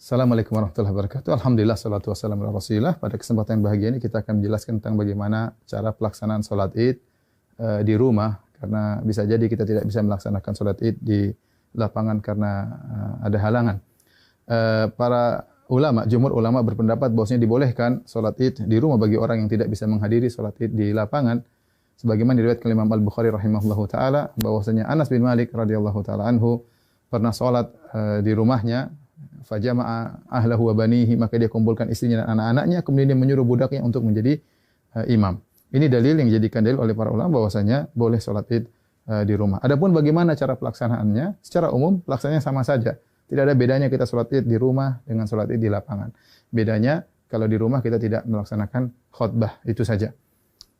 Assalamualaikum warahmatullahi wabarakatuh. Alhamdulillah, salatu wassalamu ala rasulillah. Pada kesempatan yang bahagia ini kita akan menjelaskan tentang bagaimana cara pelaksanaan sholat id di rumah. Karena bisa jadi kita tidak bisa melaksanakan sholat id di lapangan karena ada halangan. Para ulama, jumhur ulama berpendapat bahwasanya dibolehkan sholat id di rumah bagi orang yang tidak bisa menghadiri sholat id di lapangan. Sebagaimana diriwayatkan Imam Al-Bukhari rahimahullahu taala bahwasanya Anas bin Malik radhiyallahu taala anhu pernah sholat di rumahnya, fajama'a ahlahu wa banihi, maka dia kumpulkan istrinya dan anak-anaknya, kemudian dia menyuruh budaknya untuk menjadi imam. Ini dalil yang dijadikan dalil oleh para ulama bahwasanya boleh sholat id di rumah. Adapun bagaimana cara pelaksanaannya, secara umum pelaksanaannya sama saja. Tidak ada bedanya kita sholat id di rumah dengan sholat id di lapangan. Bedanya kalau di rumah kita tidak melaksanakan khutbah, itu saja.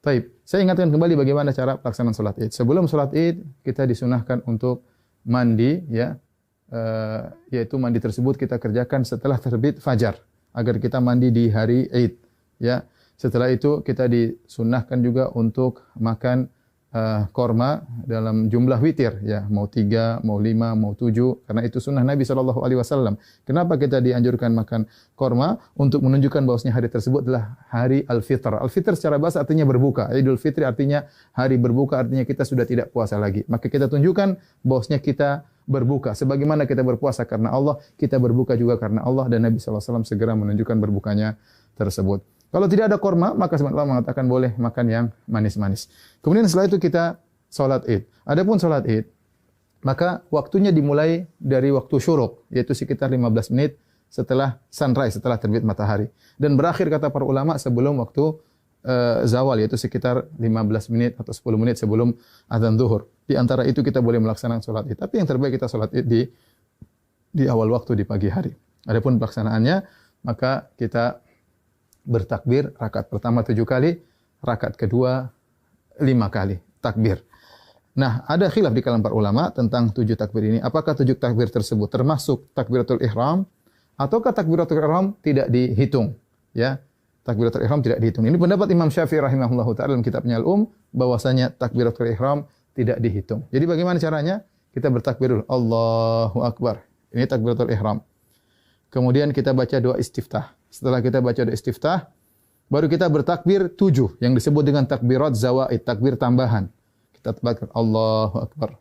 Baik, saya ingatkan kembali bagaimana cara pelaksanaan sholat id. Sebelum sholat id kita disunahkan untuk mandi, ya. Yaitu mandi tersebut kita kerjakan setelah terbit fajar agar kita mandi di hari Id, ya. Setelah itu kita disunnahkan juga untuk makan korma dalam jumlah witir, ya, mau 3, mau 5, mau 7, karena itu sunnah Nabi SAW. Kenapa kita dianjurkan makan korma? Untuk menunjukkan bahwasanya hari tersebut adalah hari Al-Fitr. Al-Fitr secara bahasa artinya berbuka. Idul Fitri artinya hari berbuka, artinya kita sudah tidak puasa lagi. Maka kita tunjukkan bahwasanya kita berbuka. Sebagaimana kita berpuasa karena Allah, kita berbuka juga karena Allah, dan Nabi SAW segera menunjukkan berbukanya tersebut. Kalau tidak ada korma, maka sebenarnya Allah mengatakan boleh makan yang manis-manis. Kemudian setelah itu kita sholat id. Adapun sholat id, maka waktunya dimulai dari waktu syuruk, yaitu sekitar 15 menit setelah sunrise, setelah terbit matahari. Dan berakhir kata para ulama sebelum waktu zawal, yaitu sekitar 15 menit atau 10 menit sebelum azan zuhur. Di antara itu kita boleh melaksanakan sholat id. Tapi yang terbaik kita sholat id di awal waktu, di pagi hari. Adapun pelaksanaannya, maka kita bertakbir rakaat pertama 7 kali, rakaat kedua 5 kali takbir. Nah, ada khilaf di kalangan para ulama tentang 7 takbir ini. Apakah 7 takbir tersebut termasuk takbiratul ihram ataukah takbiratul ihram tidak dihitung, ya? Takbiratul ihram tidak dihitung. Ini pendapat Imam Syafi'i rahimahullahu taala dalam kitabnya Al-Um, bahwasanya takbiratul ihram tidak dihitung. Jadi bagaimana caranya? Kita bertakbir dulu, Allahu Akbar. Ini takbiratul ihram. Kemudian kita baca doa istiftah. Setelah kita baca doa istiftah, baru kita bertakbir 7 yang disebut dengan takbirat zawaid, takbir tambahan. Kita takbir Allahu Akbar.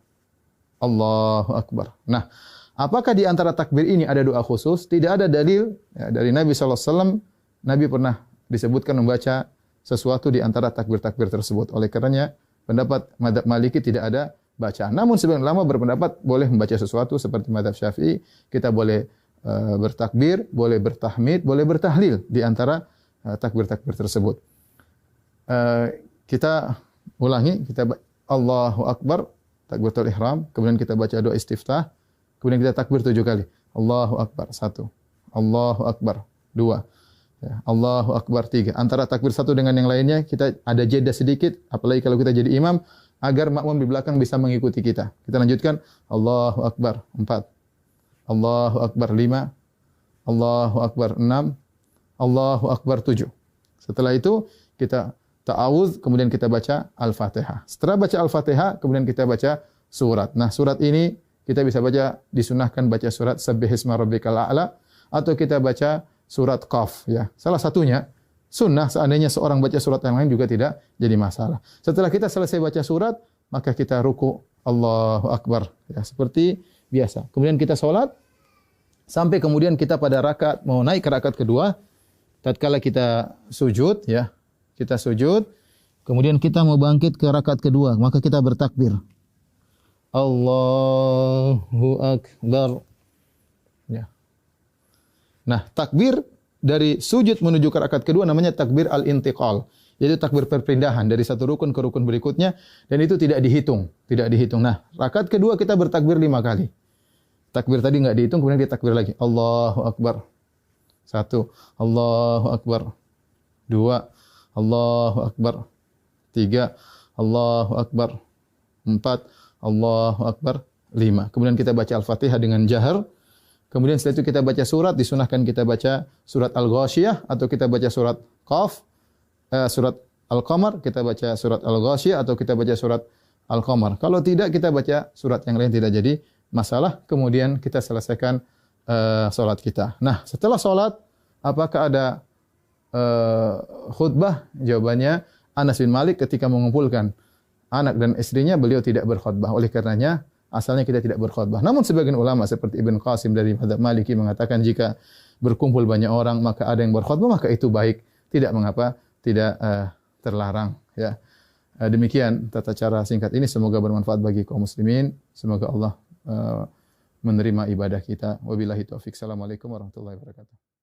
Allahu Akbar. Nah, apakah di antara takbir ini ada doa khusus? Tidak ada dalil ya, dari Nabi sallallahu alaihi wasallam. Nabi pernah disebutkan membaca sesuatu di antara takbir-takbir tersebut. Oleh karenanya, pendapat mazhab Maliki tidak ada bacaan. Namun sebagian ulama berpendapat boleh membaca sesuatu seperti mazhab Syafi'i. Kita boleh bertakbir, boleh bertahmid, boleh bertahlil di antara takbir-takbir tersebut. Kita ulangi, kita Allahu Akbar, takbiratul ihram, kemudian kita baca doa istiftah, kemudian kita takbir 7 kali. Allahu Akbar 1, Allahu Akbar 2, ya, Allahu Akbar 3. Antara takbir satu dengan yang lainnya kita ada jeda sedikit, apalagi kalau kita jadi imam, agar makmum di belakang bisa mengikuti kita. Kita lanjutkan Allahu Akbar 4, Allahu Akbar 5, Allahu Akbar 6, Allahu Akbar 7. Setelah itu kita ta'awudz, kemudian kita baca Al-Fatihah. Setelah baca Al-Fatihah, kemudian kita baca surat. Nah, surat ini kita bisa baca, disunahkan baca surat Sabbihisma Rabbikal A'la, atau kita baca surat Qaf, ya. Salah satunya sunnah, seandainya seorang baca surat yang lain juga tidak jadi masalah. Setelah kita selesai baca surat, maka kita ruku, Allahu Akbar, ya, seperti biasa. Kemudian kita sholat, sampai kemudian kita pada rakaat, mau naik ke rakaat kedua, tatkala kita sujud, ya, kita sujud, kemudian kita mau bangkit ke rakaat kedua, maka kita bertakbir. Allahu Akbar. Ya. Nah, takbir dari sujud menuju ke rakaat kedua namanya takbir al-intiqal. Yaitu takbir perpindahan dari satu rukun ke rukun berikutnya, dan itu tidak dihitung, tidak dihitung. Nah, rakaat kedua kita bertakbir 5 kali. Takbir tadi enggak dihitung, kemudian kita takbir lagi. Allahu Akbar. 1, Allahu Akbar. 2, Allahu Akbar. 3, Allahu Akbar. 4, Allahu Akbar. 5. Kemudian kita baca Al-Fatihah dengan jahar. Kemudian setelah itu kita baca surat, disunahkan kita baca surat Al-Ghasyiyah atau kita baca surat Qaf, surat Al-Qamar, kita baca surat Al-Ghasyiyah atau kita baca surat Al-Qamar. Kalau tidak, kita baca surat yang lain, tidak jadi masalah. Kemudian kita selesaikan salat kita. Nah, setelah salat apakah ada khutbah? Jawabannya Anas bin Malik ketika mengumpulkan anak dan istrinya beliau tidak berkhutbah. Oleh karenanya asalnya kita tidak berkhutbah. Namun sebagian ulama seperti Ibn Qasim dari mazhab Maliki mengatakan jika berkumpul banyak orang maka ada yang berkhutbah maka itu baik, tidak mengapa, tidak terlarang ya. Demikian tata cara singkat ini, semoga bermanfaat bagi kaum muslimin. Semoga Allah menerima ibadah kita. Wabillahi taufik. Assalamualaikum warahmatullahi wabarakatuh.